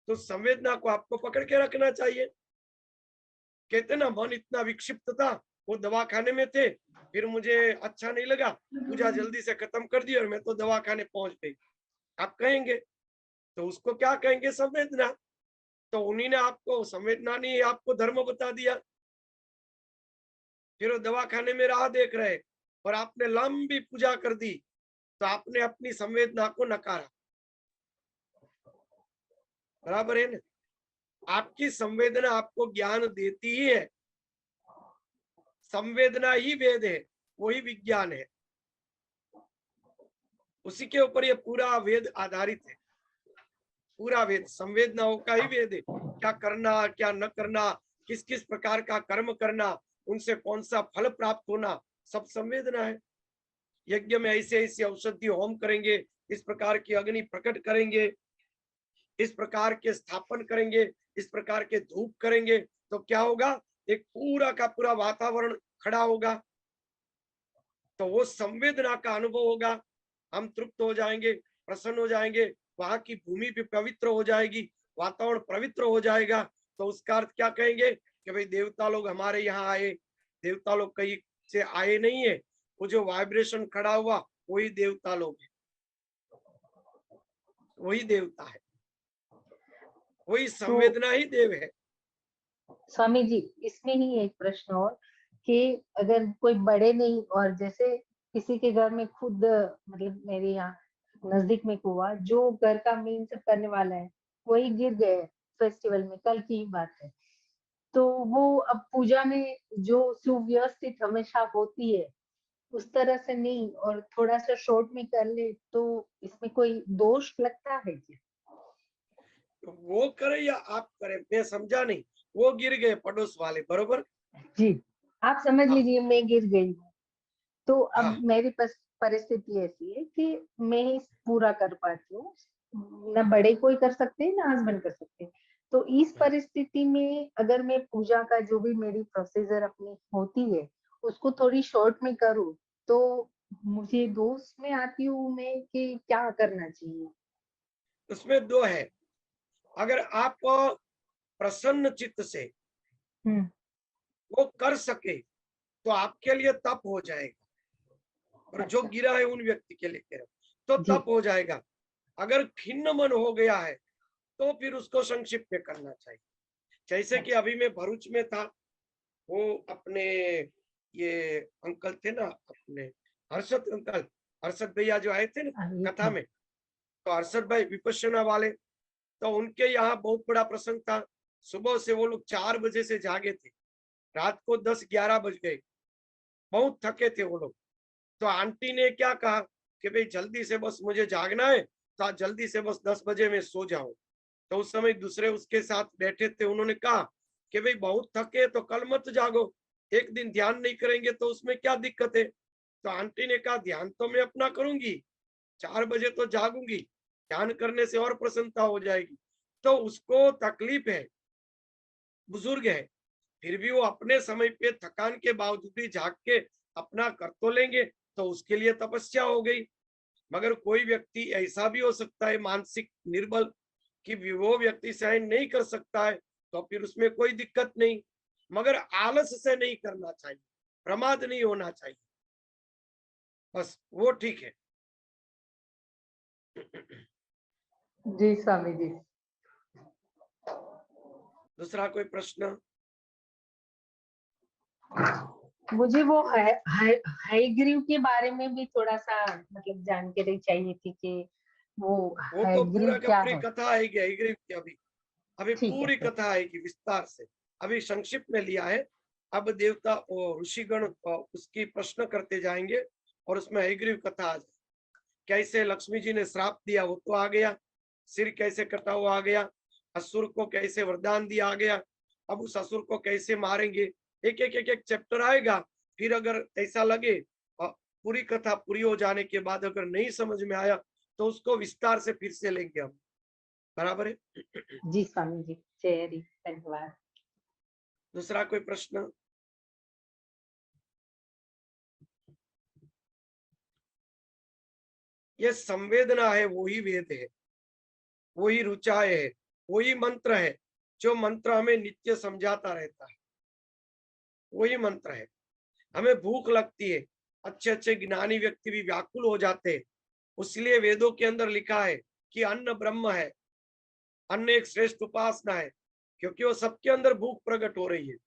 तो संवेदना को आपको पकड़ के रखना चाहिए। कहते ना, मन इतना विक्षिप्त था, वो दवा खाने में थे, फिर मुझे अच्छा नहीं लगा, पूजा जल्दी से खत्म कर दी और मैं तो दवा खाने पहुंच गई। आप कहेंगे तो उसको क्या कहेंगे? संवेदना। तो उन्हीं ने आपको, संवेदना ने आपको धर्म बता दिया। फिर वो दवा खाने में राह देख रहे और आपने लंबी पूजा कर दी, तो आपने अपनी संवेदना को नकारा। बराबर है ना? आपकी संवेदना आपको ज्ञान देती ही है। संवेदना ही वेद है, वही विज्ञान है, उसी के ऊपर ये पूरा वेद आधारित है। पूरा वेद संवेदनाओं का ही वेद है। क्या करना क्या न करना, किस किस प्रकार का कर्म करना, उनसे कौन सा फल प्राप्त होना, सब संवेदना है। यज्ञ में ऐसे ऐसे औषधि होम करेंगे, इस प्रकार की अग्नि प्रकट करेंगे, इस प्रकार के स्थापन करेंगे, इस प्रकार के धूप करेंगे, तो क्या होगा? एक पूरा का पूरा वातावरण खड़ा होगा, तो वो संवेदना का अनुभव होगा। हम तृप्त हो जाएंगे, प्रसन्न हो जाएंगे, वहां की भूमि भी पवित्र हो जाएगी, वातावरण पवित्र हो जाएगा। तो उसका अर्थ क्या कहेंगे कि भाई देवता लोग हमारे यहाँ आए। देवता लोग कहीं से आए नहीं है, वो जो वाइब्रेशन खड़ा हुआ वही देवता लोग है, वही देवता है, वही तो संवेदना ही देव है। स्वामी जी, इसमें ही एक प्रश्न और कि अगर कोई बड़े नहीं, और जैसे किसी के घर में खुद मतलब मेरे यहाँ नजदीक में कुआ, जो घर का मेन सब करने वाला है, वही गिर गए फेस्टिवल में, कल की ही बात है। तो वो अब पूजा में जो सुव्यवस्थित हमेशा होती है उस तरह से नहीं, और थोड़ा सा शॉर्ट में कर ले, तो इसमें कोई दोष लगता है क्या? तो वो करे या आप करें, मैं समझा नहीं। वो गिर गए पड़ोस वाले, बरोबर? जी, आप समझ हाँ लीजिए मैं गिर गई हूँ, तो अब हाँ मेरी परिस्थिति ऐसी है कि मैं ही पूरा कर पाती हूँ, ना बड़े कोई कर सकते हैं ना हस्बैंड कर सकते हैं। तो इस परिस्थिति में अगर मैं पूजा का जो भी मेरी प्रोसीजर अपनी होती है उसको थोड़ी शॉर्ट में करूँ तो मुझे दोष में आती हूँ मैं कि क्या करना चाहिए? उसमें दो है, अगर आप प्रसन्न चित्त से हम्म, वो कर सके तो आपके लिए तप हो जाएगा, और जो अच्छा, गिरा है उन व्यक्ति के लिए कह रहा हूं, तो जी, तप हो जाएगा। अगर खिन्न मन हो गया है तो फिर उसको संक्षिप्त में करना चाहिए। जैसे कि अच्छा, अभी मैं भरूच में था, वो अपने ये अंकल थे ना, अपने हर्षद अंकल, हर्षद भैया जो आए थे ना ये कथा में, तो हर्षद भाई विपश्यना वाले, तो उनके यहाँ बहुत बड़ा प्रसंग था। सुबह से वो लोग 4 बजे से जागे थे, रात को 10-11 बज गए, बहुत थके थे वो लोग। तो आंटी ने क्या कहा कि भाई जल्दी से बस मुझे जागना है, तो आज जल्दी से बस 10 बजे में सो जाओ। तो उस समय दूसरे उसके साथ बैठे थे, उन्होंने कहा कि भाई बहुत थके तो कल मत जागो, एक दिन ध्यान नहीं करेंगे तो उसमें क्या दिक्कत है। तो आंटी ने कहा ध्यान तो मैं अपना करूंगी, 4 बजे तो जागूंगी, ध्यान करने से और प्रसन्नता हो जाएगी। तो उसको तकलीफ है, बुजुर्ग है, फिर भी वो अपने समय पे थकान के बावजूद भी जाग के अपना कर तो लेंगे, तो उसके लिए तपस्या हो गई। मगर कोई व्यक्ति ऐसा भी हो सकता है मानसिक निर्बल कि वो व्यक्ति सहन नहीं कर सकता है, तो फिर उसमें कोई दिक्कत नहीं, मगर आलस से नहीं करना चाहिए, प्रमाद नहीं होना चाहिए, बस वो ठीक है। जी स्वामी जी। दूसरा कोई प्रश्न? मुझे वो हयग्रीव के बारे में भी थोड़ा सा मतलब जानकारी चाहिए थी कि वो वो तो हयग्रीव पूरा का क्या पूरी है? कथा आएगी हयग्रीव की, अभी अभी ठीक है पूरी फिर। कथा आएगी विस्तार से, अभी संक्षिप्त में लिया है। अब देवता और ऋषिगण उसकी प्रश्न करते जाएंगे, और उसमें हयग्रीव कथा आ जाए। कैसे लक्ष्मी जी ने श्राप दिया वो तो आ गया, सिर कैसे कटा हुआ आ गया, असुर को कैसे वरदान दिया आ गया, अब उस असुर को कैसे मारेंगे, एक चैप्टर आएगा। फिर अगर ऐसा लगे पूरी कथा पूरी हो जाने के बाद अगर नहीं समझ में आया तो उसको विस्तार से फिर से लेंगे हम, बराबर है। जी स्वामी जी, जय हरि, धन्यवाद। दूसरा कोई प्रश्न? ये संवेदना है, वही वेद है, वही रुचाए है, वही मंत्र है, जो मंत्र हमें नित्य समझाता रहता है, वही मंत्र है। हमें भूख लगती है, अच्छे अच्छे ज्ञानी व्यक्ति भी व्याकुल हो जाते हैं, इसलिए वेदों के अंदर लिखा है कि अन्न ब्रह्म है, अन्न एक श्रेष्ठ उपासना है, क्योंकि वो सबके अंदर भूख प्रकट हो रही है।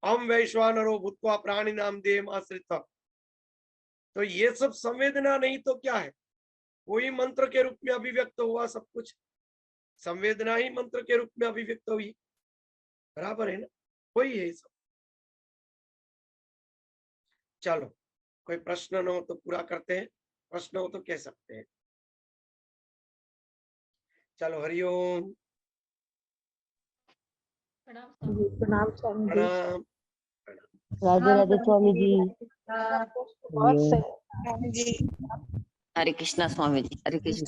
हम वैश्वानरो भूत्वा प्राणी नाम देह आश्रित, तो ये सब संवेदना नहीं तो क्या है, वही मंत्र के रूप में अभिव्यक्त हुआ सब कुछ, संवेदना ही मंत्र के रूप में अभिव्यक्त हुई, बराबर है ना, वही है सब। चलो, कोई प्रश्न न हो तो पूरा करते हैं, प्रश्न हो तो कह सकते हैं। चलो, हरिओम। जी प्रणाम स्वामी जी। प्रणाम। राधे राधे स्वामी जी। हाँ। बहुत स्वामी जी, हरे कृष्णा स्वामी जी, हरे कृष्णा।